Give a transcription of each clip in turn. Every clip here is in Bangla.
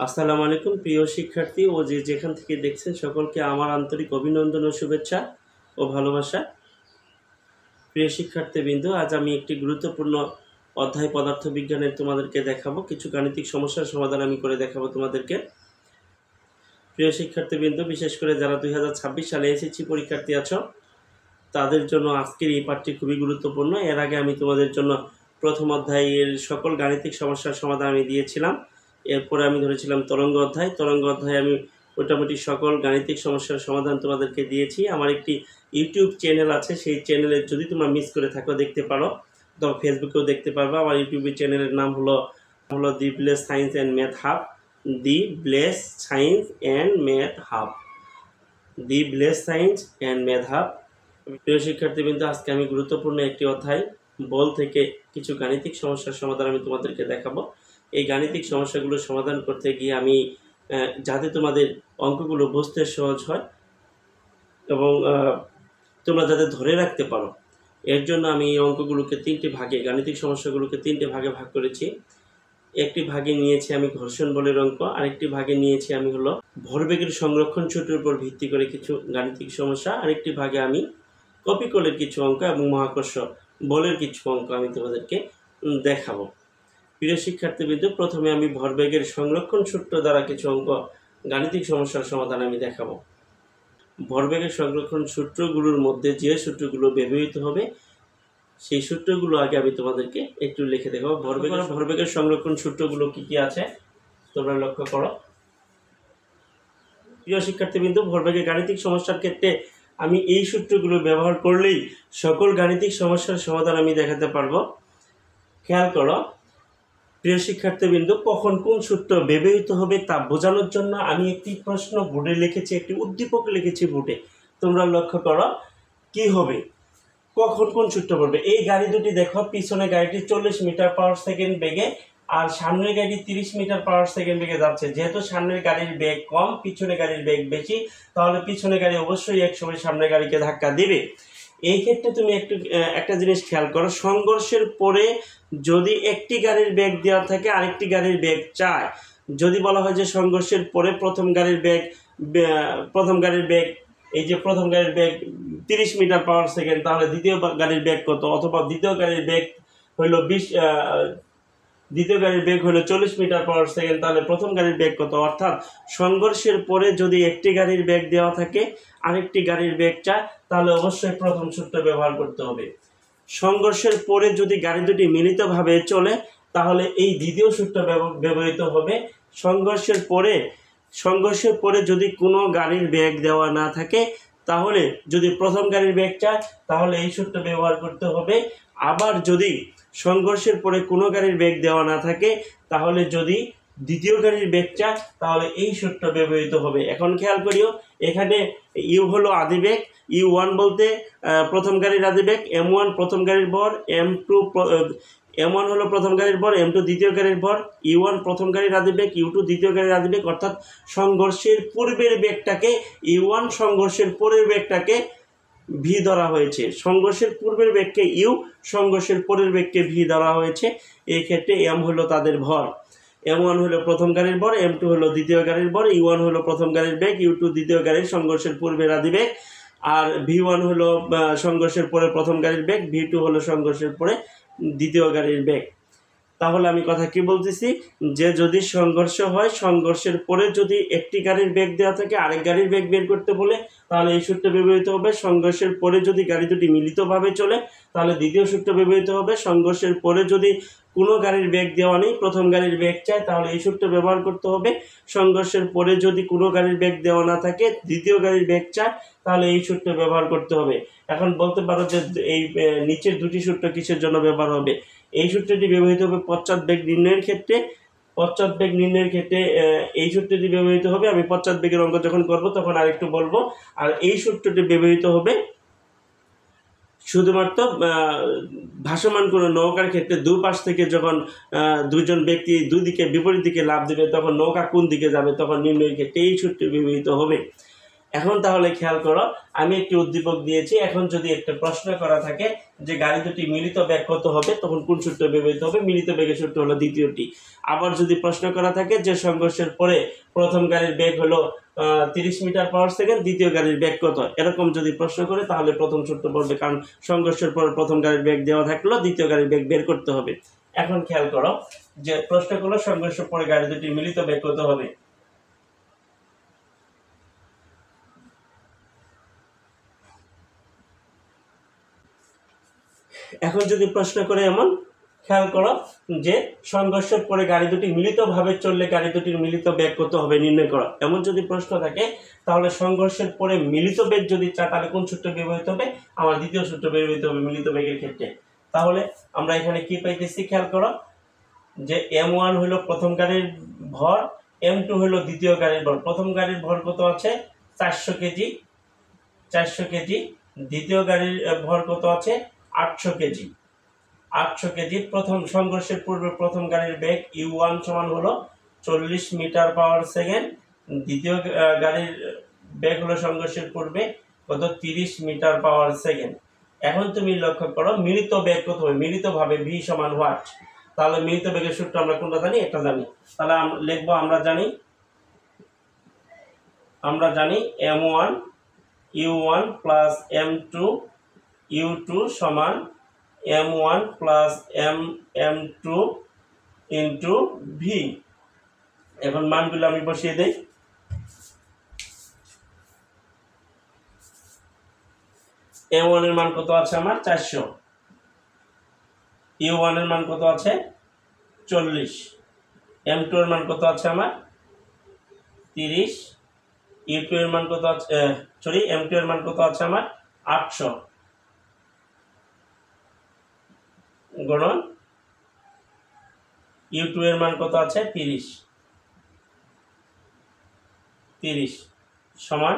আসসালামু আলাইকুম প্রিয় শিক্ষার্থী ও যেখান থেকে দেখছেন সকলকে আমার আন্তরিক অভিনন্দন ও শুভেচ্ছা ও ভালোবাসা। প্রিয় শিক্ষার্থীবৃন্দ, আজ আমি একটি গুরুত্বপূর্ণ অধ্যায় পদার্থবিজ্ঞানের তোমাদেরকে দেখাবো। কিছু গাণিতিক সমস্যার সমাধান আমি করে দেখাবো তোমাদেরকে। প্রিয় শিক্ষার্থীবৃন্দ, বিশেষ করে যারা 2026 সালে এসএসসি পরীক্ষার্থী আছো, তাদের জন্য আজকের এই পাঠটি খুবই গুরুত্বপূর্ণ। এর আগে আমি তোমাদের জন্য প্রথম অধ্যায়ের সকল গাণিতিক সমস্যার সমাধান আমি দিয়েছিলাম। এরপরে আমি ধরেছিলাম তরঙ্গ অধ্যায় আমি মোটামুটি সকল গাণিতিক সমস্যার সমাধান তোমাদেরকে দিয়েছি। আমার একটি ইউটিউব চ্যানেল আছে, সেই চ্যানেলে যদি তোমরা মিস করে থাকো দেখতে পারো, তো ফেসবুকেও দেখতে পারবে। আমার ইউটিউবের চ্যানেলের নাম হলো the bless science and math hub. The bless science and math hub, the bless science and math hub. প্রিয় শিক্ষার্থীবৃন্দ, আজকে আমি গুরুত্বপূর্ণ একটি অধ্যায় বল থেকে কিছু গাণিতিক সমস্যার সমাধান আমি তোমাদেরকে দেখাবো। এই গাণিতিক সমস্যাগুলো সমাধান করতে গিয়ে আমি যাতে তোমাদের অঙ্কগুলো বুঝতে সহজ হয় এবং তোমরা যাতে ধরে রাখতে পারো, এর জন্য আমি এই অঙ্কগুলোকে গাণিতিক সমস্যাগুলোকে তিনটে ভাগে ভাগ করেছি। একটি ভাগে নিয়েছি আমি ঘর্ষণ বলের অঙ্ক, আরেকটি ভাগে নিয়েছি আমি ভরবেগের সংরক্ষণ সূত্রের উপর ভিত্তি করে কিছু গাণিতিক সমস্যা, আরেকটি ভাগে আমি কপিকলের কিছু অঙ্ক এবং মহাকর্ষ বলের কিছু অঙ্ক আমি তোমাদেরকে দেখাবো। প্রিয় শিক্ষার্থীবৃন্দ, প্রথমে আমি ভরবেগের সংরক্ষণ সূত্র দ্বারা কিছু অঙ্ক গাণিতিক সমস্যার সমাধান আমি দেখাবো। ভরবেগের সংরক্ষণ সূত্রগুলোর মধ্যে যে সূত্রগুলো ব্যবহৃত হবে সেই সূত্রগুলো আগে আমি তোমাদেরকে একটু লিখে দেখাবো। ভরবেগের সংরক্ষণ সূত্রগুলো কি কি আছে তোমরা লক্ষ্য করো। প্রিয় শিক্ষার্থীবৃন্দ, ভরবেগের গাণিতিক সমস্যার ক্ষেত্রে আমি এই সূত্রগুলো ব্যবহার করলেই সকল গাণিতিক সমস্যার সমাধান আমি দেখাতে পারবো। খেয়াল করো প্রিয় শিক্ষার্থীবৃন্দ, কখন কোন সূত্র ব্যবহৃত হবে তা বোঝানোর জন্য আমি একটি প্রশ্ন বোর্ডে লিখেছি, একটি উদ্দীপক লিখেছি বোর্ডে। তোমরা লক্ষ্য করো কি হবে, কখন কোন সূত্র পড়বে। এই গাড়ি দুটি দেখো, পিছনে গাড়িটি 40 মিটার পার সেকেন্ড বেগে আর সামনের গাড়ি 30 মিটার পার সেকেন্ড বেগে যাচ্ছে। যেহেতু সামনের গাড়ির বেগ কম, পিছনে গাড়ির বেগ বেশি, তাহলে পিছনে গাড়ি অবশ্যই একসময় সামনের গাড়িকে ধাক্কা দেবে। এই ক্ষেত্রে তুমি একটা জিনিস খেয়াল করো, সংঘর্ষের পরে যদি একটি গাড়ির বেগ দেওয়া থাকে আরেকটি গাড়ির বেগ চায়, যদি বলা হয় যে সংঘর্ষের পরে প্রথম গাড়ির বেগ এই যে প্রথম গাড়ির বেগ 30 মিটার পার সেকেন্ড, তাহলে দ্বিতীয় গাড়ির বেগ কত, অথবা দ্বিতীয় গাড়ির বেগ হলো 40 মিটার পার সেকেন্ড, তাহলে প্রথম গাড়ির বেগ কত। অর্থাৎ সংঘর্ষের পরে যদি একটি গাড়ির বেগ দেওয়া থাকে আরেকটি গাড়ির বেগ চায়, তাহলে অবশ্যই প্রথম সূত্র ব্যবহার করতে হবে। সংঘর্ষের পরে যদি গাড়ি দুটি মিলিতভাবে চলে, তাহলে এই দ্বিতীয় সূত্র ব্যবহৃত হবে। সংঘর্ষের পরে যদি কোনো গাড়ির বেগ দেওয়া না থাকে, তাহলে যদি প্রথম গাড়ির বেগ চায় তাহলে এই সূত্র ব্যবহার করতে হবে। আবার যদি সংঘর্ষের পরে কোনো গাড়ির বেগ দেওয়া না থাকে, তাহলে যদি দ্বিতীয় গাড়ির বেগ চায় তাহলে এই সূত্র ব্যবহৃত হবে। এখন খেয়াল করিও, এখানে ইউ হলো আদিবেগ, U1 বলতে প্রথম গাড়ির আদিবেগ, M1 প্রথম গাড়ির ভর, M1 হলো প্রথম গাড়ির ভর, M2 দ্বিতীয় গাড়ির ভর, U1 প্রথম গাড়ির আদিবেগ, U2 দ্বিতীয় গাড়ির আদিবেগ। অর্থাৎ সংঘর্ষের পূর্বের বেগটাকে U1, সংঘর্ষের পরের বেগটাকে V ধরা হয়েছে। সংঘর্ষের পূর্বের বেগকে U, সংঘর্ষের পরের বেগকে V ধরা হয়েছে। এই ক্ষেত্রে M হলো তাদের ভর। M1 হলো প্রথম গাড়ির ভর, M2 হলো দ্বিতীয় গাড়ির ভর, U1 হলো প্রথম গাড়ির বেগ, U2 দ্বিতীয় গাড়ির সংঘর্ষের পূর্বের আদিবেগ, আর V1 হলো সংঘর্ষের পরে প্রথম গাড়ির বেগ, V2 হলো সংঘর্ষের পরে দ্বিতীয় গাড়ির বেগ। তাহলে আমি কথা কি বলতেছি, যে যদি সংঘর্ষ হয়, সংঘর্ষের পরে যদি একটি গাড়ির বেগ দেওয়া থাকে আরেক গাড়ির বেগ বের করতে বলে, তাহলে এই সূত্র ব্যবহৃত হবে। সংঘর্ষের পরে যদি গাড়ি দুটি মিলিতভাবে চলে, তাহলে দ্বিতীয় সূত্র ব্যবহৃত হবে। সংঘর্ষের পরে যদি কোনো গাড়ির বেগ দেওয়া নেই, প্রথম গাড়ির বেগ চায়, তাহলে এই সূত্র ব্যবহার করতে হবে। সংঘর্ষের পরে যদি কোনো গাড়ির বেগ দেওয়া না থাকে, দ্বিতীয় গাড়ির বেগ চায়, তাহলে এই সূত্র ব্যবহার করতে হবে। এখন বলতে পারো যে এই নিচের দুটি সূত্র কিসের জন্য ব্যবহার হবে। এই সূত্রটি ব্যবহৃত হবে পশ্চাৎ বেগ নির্ণয়ের ক্ষেত্রে। এই সূত্রটি ব্যবহৃত হবে। আমি পশ্চাৎ বেগের অঙ্ক যখন করব তখন আরেকটু বলবো। আর এই সূত্রটি ব্যবহৃত হবে শুধুমাত্র ভাসমান কোনো নৌকার ক্ষেত্রে দুপাশ থেকে যখন দুজন ব্যক্তি বিপরীত দিকে লাফ দেবে, তখন নৌকা কোন দিকে যাবে তখন নির্ণয়ের ক্ষেত্রে এই সূত্রটি ব্যবহৃত হবে। এখন তাহলে খেয়াল করো, আমি একটি উদ্দীপক দিয়েছি। এখন যদি একটা প্রশ্ন করা থাকে যে গাড়ি দুটি মিলিত বেগ কত হবে, তখন কোন সূত্র ব্যবহৃত হবে? মিলিত বেগের সূত্র হলো দ্বিতীয়টি। আবার যদি প্রশ্ন করা থাকে যে সংঘর্ষের পরে প্রথম গাড়ির বেগ হলো 30 মিটার পার সেকেন্ড, দ্বিতীয় গাড়ির বেগ কত, এরকম যদি প্রশ্ন করে তাহলে প্রথম সূত্র পড়বে, কারণ সংঘর্ষের পর প্রথম গাড়ির বেগ দেওয়া থাকলো, দ্বিতীয় গাড়ির বেগ বের করতে হবে। এখন খেয়াল করো যে প্রশ্ন করলো সংঘর্ষের পরে গাড়ি দুটির মিলিত বেগ কত হবে। এখন যদি প্রশ্ন করে এমন, খেয়াল করো যে সংঘর্ষের পরে গাড়ি দুটি মিলিতভাবে চললে গাড়ি দুটির মিলিত বেগ কত হবে নির্ণয় করো, এমন যদি প্রশ্ন থাকে তাহলে সংঘর্ষের পরে মিলিত বেগ যদি চায় তাহলে কোন সূত্র ব্যবহৃত হবে? আমার দ্বিতীয় সূত্র ব্যবহৃত হবে মিলিত বেগের ক্ষেত্রে। তাহলে আমরা এখানে কি পাইতেছি, খেয়াল করো যে m1 হলো প্রথম গাড়ির ভর, m2 হলো দ্বিতীয় গাড়ির ভর। প্রথম গাড়ির ভর কত আছে? 400 কেজি, 400 কেজি। দ্বিতীয় গাড়ির ভর কত আছে? 800 কেজি, 800 কেজি। প্রথম সংঘর্ষের পূর্বে প্রথম গাড়ির বেগ u1 সমান হলো 40 মিটার পাওয়ার সেকেন্ড। দ্বিতীয় গাড়ির বেগ হলো সংঘর্ষের পূর্বে কত? 30 মিটার পাওয়ার সেকেন্ড। এখন তুমি লক্ষ্য করো মিলিত বেগ কত হবে? মিলিতভাবে v সমান হোয়াট? তাহলে মিলিত বেগের সূত্র আমরা কোনটা জানি? এটা জানি। তাহলে লিখবো, আমরা জানি m1 u1 plus m2 u2 সমান m1 plus m2 into v। এখন মানগুলো আমি বসিয়ে দেই। m1 এর মান কত আছে আমার? 400। u1 এর মান কত আছে? 40। m2 এর মান কত আছে আমার? 30। u2 এর মান কত আছে? m2 এর মান কত আছে আমার? 800 গুণন u2 এর মান কত আছে? 30 সমান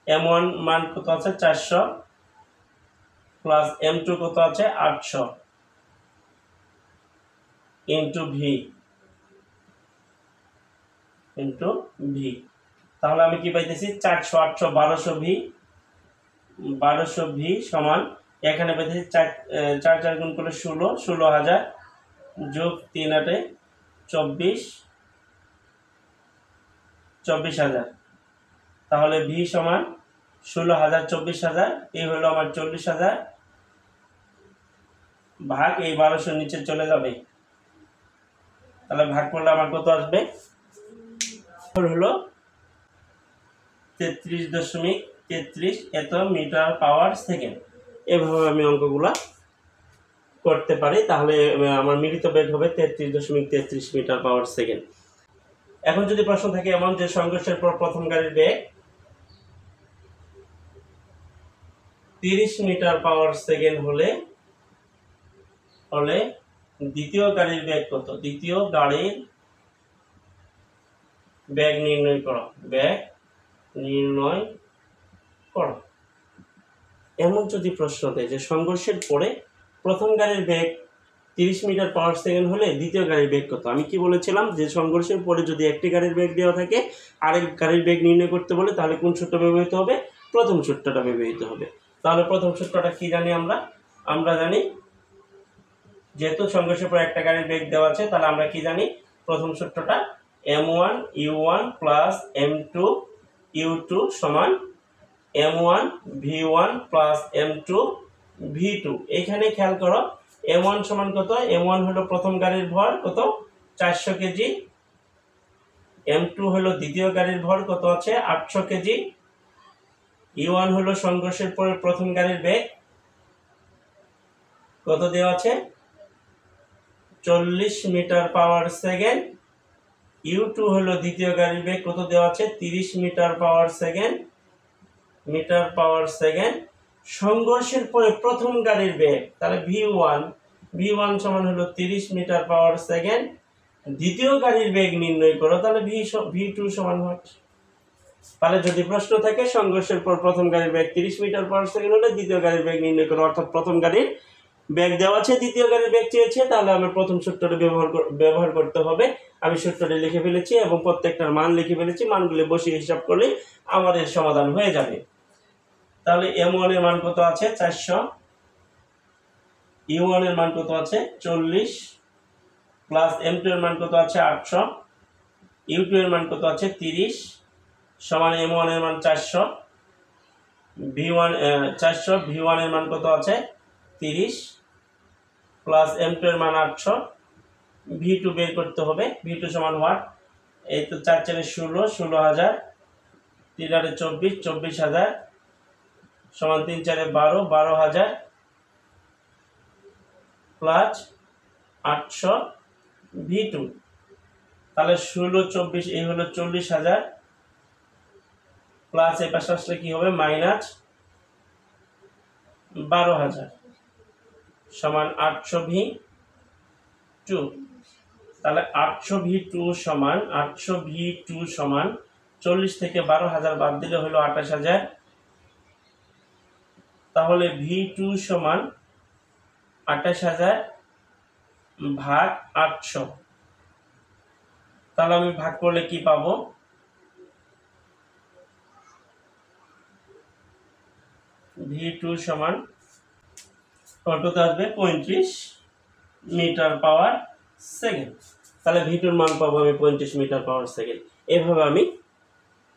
m1 মান কত আছে? 400 প্লাস m2 কত আছে? 800 ইন্টু v। তাহলে আমি কি পাইতেছি? 400 800 1200 v সমান, এখানে পাইতেছি 4 4 গুণ করলে 16, 16,000 যোগ 3 8 24, 24,000। তাহলে v সমান 16,000 24,000, এই হলো আমার 40,000 ভাগ এই 1200 নিচে চলে যাবে। তাহলে ভাগ করলে আমার কত আসবে? হলো 33.33 এত মিটার পাওয়ার সেকেন্ড। এভাবে আমি অঙ্কগুলা করতে পারি। তাহলে আমার মিলিত বেগ হবে 33.33 মিটার পাওয়ার সেকেন্ড। এখন যদি প্রশ্ন থাকে এমন যে সংঘর্ষের পর প্রথম গাড়ির বেগ 30 মিটার পাওয়ার সেকেন্ড হলে দ্বিতীয় গাড়ির বেগ কত? দ্বিতীয় গাড়ির বেগ নির্ণয় করো, এমন যদি প্রশ্ন দেয় যে সংঘর্ষের পরে প্রথম গাড়ির বেগ 30 মিটার পাওয়ার সেকেন্ড হলে দ্বিতীয় গাড়ির বেগ কত? আমি কি বলেছিলাম যে সংঘর্ষের পরে যদি একটি গাড়ির বেগ দেওয়া থাকে আরেক গাড়ির বেগ নির্ণয় করতে বলে তাহলে কোন সূত্র ব্যবহৃত হবে? প্রথম সূত্রটা ব্যবহৃত হবে। তাহলে প্রথম সূত্রটা কি জানি আমরা জানি যেহেতু সংঘর্ষের পর একটা গাড়ির বেগ দেওয়া আছে, তাহলে আমরা কি জানি? প্রথম সূত্রটা m1 u1 plus m2 u2 সমান m1 v1 plus m2 v2। এখানে খেয়াল করো m1 সমান কত? m1 হলো প্রথম গাড়ির ভর কত? 400 কেজি। m2 হলো দ্বিতীয় গাড়ির ভর কত আছে? 800 কেজি। u1 হলো সংঘর্ষের পরে প্রথম গাড়ির বেগ কত দেওয়া আছে? 40 মিটার পাওয়ার সেকেন্ড। u2 হলো দ্বিতীয় গাড়ির বেগ কত দেওয়া আছে? 30 মিটার পাওয়ার সেকেন্ড। সংঘর্ষের পরে প্রথম গাড়ির বেগ, তাহলে v1 সমান হলো 30 মিটার পাওয়ার সেকেন্ড। দ্বিতীয় গাড়ির বেগ নির্ণয় করো, তাহলে v2 সমান হয়। তাহলে যদি প্রশ্ন থাকে সংঘর্ষের পর প্রথম গাড়ির বেগ 30 মিটার পাওয়ার সেকেন্ড হলে দ্বিতীয় গাড়ির বেগ নির্ণয় করো, অর্থাৎ প্রথম গাড়ির বেগ দেওয়া আছে, দ্বিতীয় গাড়ির বেগ চেয়েছে, তাহলে আমার প্রথম সূত্রটা ব্যবহার করতে হবে। আমি সূত্রটি লিখে ফেলেছি এবং প্রত্যেকটার মান লিখে ফেলেছি। মানগুলো বসিয়ে হিসাব করলে আমার এর সমাধান হয়ে যাবে। তাহলে m1 এর মান কত আছে 400, u1 এর মান কত আছে 40, প্লাস m2 এর মান কত আছে 800, u2 এর মান কত আছে 30, সমান m1 এর মান 400, v1 এর মান কত আছে 30, প্লাস m2 এর মান 800, v2 বের করতে হবে। v2 সমান হোয়াট, এই তো 4 4 16, 16,000, 3 8 24, 24,000, সমান 3 4 12, 12,000, প্লাস 800 v2, তাহলে 16 24 এই হলো 40,000, প্লাস এই পাশে আসলে কি হবে মাইনাস 12,000, সমান 800 v2। তাহলে 800 v2 সমান 40 থেকে 12,000 বাদ দিলে হলো 28,000। তাহলে v2 সমান 28,000 ভাগ 800। তাহলে আমি ভাগ করলে কি পাবো, v2 সমান কত আসবে 35 মিটার পাওয়ার সেকেন্ড। তাহলে v2 এর মান পাবো আমি 35 মিটার পাওয়ার সেকেন্ড। এভাবে আমি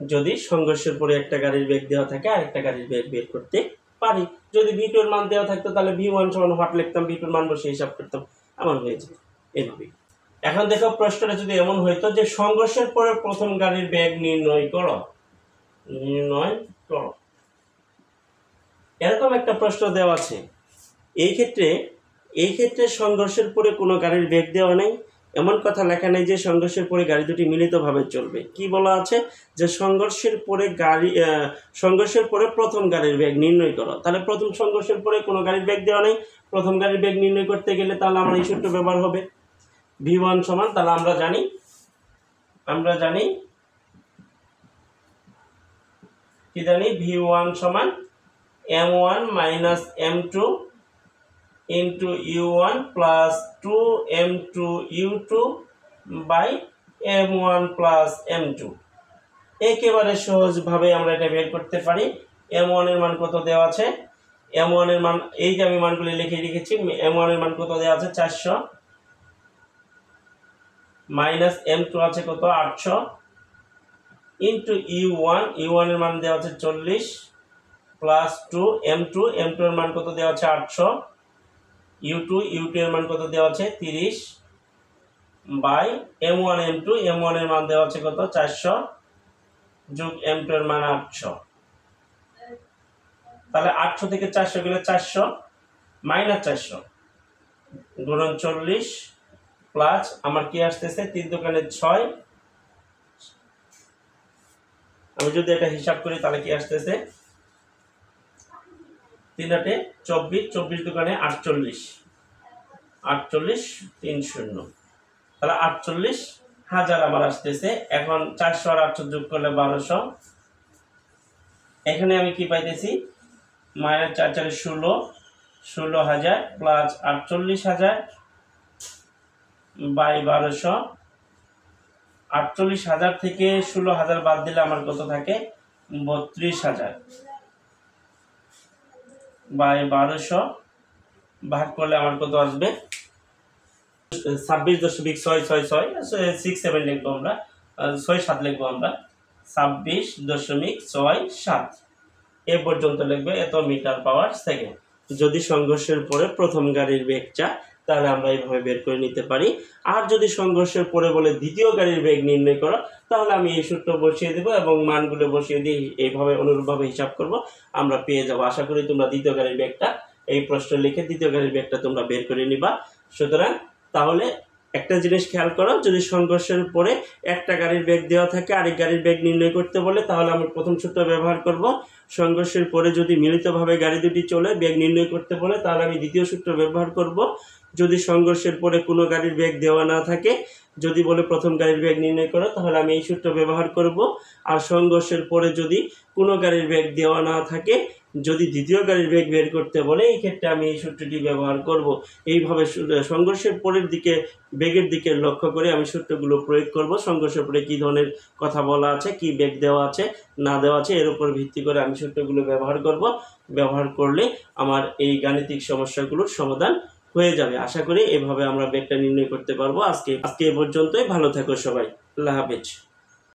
যদি সংঘর্ষের পরে একটা গাড়ির বেগ দেওয়া থাকে আরেকটা গাড়ির বেগ বের করতে পারি। যদি v2 এর মান দেওয়া থাকতো তাহলে v1 সমান হোয়াট লিখতাম, v2 এর মান বসে হিসাব করতাম, এমন হয়ে যেত এভাবে। এখন দেখো প্রশ্নটা যদি এমন হইতো যে সংঘর্ষের পরে প্রথম গাড়ির বেগ নির্ণয় করো, এরকম একটা প্রশ্ন দেওয়া আছে। এই ক্ষেত্রে সংঘর্ষের পরে কোনো গাড়ির বেগ দেওয়া নেই, এমন কথা লেখা নেই যে সংঘর্ষের পরে গাড়ি দুটি মিলিতভাবে চলবে। কি বলা আছে যে সংঘর্ষের পরে প্রথম গাড়ির বেগ নির্ণয় করো। তাহলে প্রথম সংঘর্ষের পরে কোনো গাড়ির বেগ দেওয়া নেই, প্রথম গাড়ির বেগ নির্ণয় করতে গেলে তাহলে আমার এই সূত্র ব্যবহার হবে। v1 সমান, তাহলে আমরা জানি কি জানি v1 সমান m1 minus m2 into u1 plus 2m2 u2 by m1 plus m2। একেবারে সহজভাবে আমরা এটা বের করতে পারি। m1 এর মান কত দেওয়া আছে, m1 এর মান এই যে আমি মানগুলি লিখে রেখেছি, m1 এর মান কত দেওয়া আছে 400, মাইনাস m2 আছে কত 800, ইন্টু u1 এর মান দেওয়া আছে 40, প্লাস 2m2 এর মান কত দেওয়া আছে 800, u2 এর মান কত দেওয়া আছে 30, বাই m1 এর মান দেওয়া আছে কত 400, যোগ m2 এর মান 800। তাহলে 800 থেকে 400 গেলে 400, মাইনাস 400 গুণন 40, প্লাস আমার কি আসতেছে 3 দোকানে 6, আমি যদি এটা হিসাব করি তাহলে কি আসতেছে 3 8 24, 24 দোকানে 48, 300, তাহলে 48,000 আমার আসতেছে। এখন 400 আর 800 যোগ করলে 1200, এখানে আমি কি পাইতেছি মাইনাস 4 4 16,000, প্লাস 48,000 বাই 1200। 48,000 থেকে 16,000 বাদ দিলে আমার কত থাকে 32,000, বাই 1200 ভাগ করলে আমার কত আসবে 26.666, 6 7 লিখবো আমরা, 6 7 লিখবো আমরা, 26.67 এ পর্যন্ত লিখবে, এত মিটার পাওয়ার সেকেন্ড। যদি সংঘর্ষের পরে প্রথম গাড়ির বেগ চায় তাহলে আমরা এইভাবে বের করে নিতে পারি। আর যদি সংঘর্ষের পরে বলে দ্বিতীয় গাড়ির বেগ নির্ণয় করো, তাহলে আমি এই সূত্র বসিয়ে দেবো এবং মানগুলো বসিয়ে দিয়ে এইভাবে অনুরূপভাবে হিসাব করব, আমরা পেয়ে যাব। আশা করি তোমরা দ্বিতীয় গাড়ির বেগটা এই প্রশ্ন লিখে দ্বিতীয় গাড়ির বেগটা তোমরা বের করে নিবা। সুতরাং তাহলে একটা জিনিস খেয়াল করো, যদি সংঘর্ষের পরে একটা গাড়ির বেগ দেওয়া থাকে আরেক গাড়ির বেগ নির্ণয় করতে বলে তাহলে আমি প্রথম সূত্র ব্যবহার করব। সংঘর্ষের পরে যদি মিলিতভাবে গাড়ি দুটি চলে বেগ নির্ণয় করতে বলে তাহলে আমি দ্বিতীয় সূত্র ব্যবহার করব। যদি সংঘর্ষের পরে কোনো গাড়ির বেগ দেওয়া না থাকে, যদি বলে প্রথম গাড়ির বেগ নির্ণয় করো, তাহলে আমি এই সূত্র ব্যবহার করব। আর সংঘর্ষের পরে যদি কোনো গাড়ির বেগ দেওয়া না থাকে যদি দ্বিতীয় গাড়ির বেগ বের করতে বলে এই ক্ষেত্রে আমি এই সূত্রটি ব্যবহার করব। এইভাবে সংঘর্ষের পরের দিকে বেগের দিকে লক্ষ্য করে আমি সূত্রগুলো প্রয়োগ করব। সংঘর্ষের পরে কী ধরনের কথা বলা আছে, কি বেগ দেওয়া আছে না দেওয়া আছে, এর উপর ভিত্তি করে আমি সূত্রগুলো ব্যবহার করব। ব্যবহার করলে আমার এই গাণিতিক সমস্যাগুলোর সমাধান হয়ে যাবে। আশা করি এভাবে আমরা বেগটা নির্ণয় করতে পারবো। আজকে এ পর্যন্তই। ভালো থাকো সবাই। আল্লাহ হাফেজ।